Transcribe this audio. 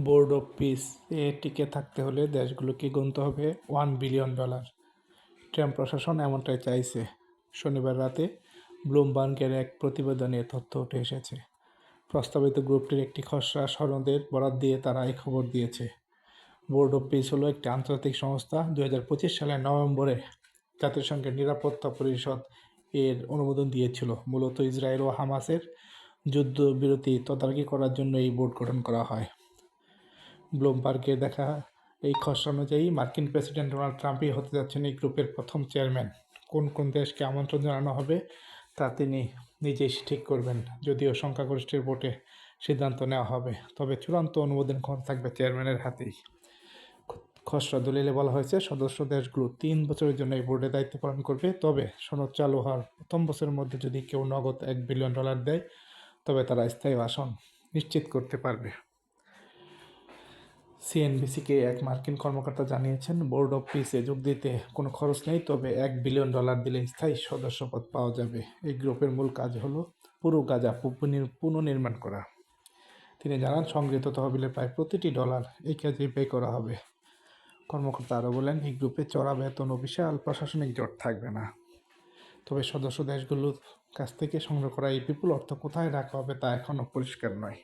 Board of piece এ টিকে থাকতে হলে দেশগুলোকে গুনতে হবে $1 বিলিয়ন। ট্রাম্প প্রশাসন এমনটাই চাইছে। শনিবার রাতে ব্লুমবার্গের এক প্রতিবেদনে তথ্য উঠে এসেছে। প্রস্তাবিত গ্রুপটির একটি খসড়া সনদের বরাত দিয়ে তারা এই খবর দিয়েছে। বোর্ড অফ পিস হলো একটি আন্তর্জাতিক সংস্থা। 2025 সালের নভেম্বরে জাতিসংঘের নিরাপত্তা পরিষদ এর অনুমোদন দিয়েছিল। মূলত ইসরায়েল ও হামাসের যুদ্ধবিরতি তদারকি করার জন্য এই বোর্ড গঠন করা হয়। ব্লুমবার্গের দেখা এই খসড়া অনুযায়ী মার্কিন প্রেসিডেন্ট ডোনাল্ড ট্রাম্পই হতে যাচ্ছেন এই গ্রুপের প্রথম চেয়ারম্যান। কোন কোন দেশকে আমন্ত্রণ জানানো হবে তা তিনি নিজেই ঠিক করবেন। যদিও সংখ্যাগরিষ্ঠের ভোটে সিদ্ধান্ত নেওয়া হবে, তবে চূড়ান্ত অনুমোদন থাকবে চেয়ারম্যানের হাতেই। খসড়া দলিলে বলা হয়েছে সদস্য দেশগুলো 3 বছরের জন্য এই বোর্ডে দায়িত্ব পালন করবে। তবে সনদ চালু হওয়ার প্রথম বছরের মধ্যে যদি কেউ নগদ $1 বিলিয়ন দেয়, তবে তারা স্থায়ী আসন নিশ্চিত করতে পারবে। সিএনবিসিকে এক মার্কিন কর্মকর্তা জানিয়েছেন, বোর্ড অফ পিসে যোগ দিতে কোনো খরচ নেই, তবে $1 বিলিয়ন দিলে স্থায়ী সদস্যপদ পাওয়া যাবে। এই গ্রুপের মূল কাজ হলো পুরো গাজা পুনর্নির্মাণ করা। তিনি জানান, সংগৃহীত তহবিলের প্রায় প্রতিটি ডলার এই কাজে ব্যয় করা হবে। কর্মকর্তা আরও বলেন, এই গ্রুপে চড়া বেতন ও বিশাল প্রশাসনিক জট থাকবে না। তবে সদস্য দেশগুলোর কাছ থেকে সংগ্রহ করা এই বিপুল অর্থ কোথায় রাখা হবে তা এখনও পরিষ্কার নয়।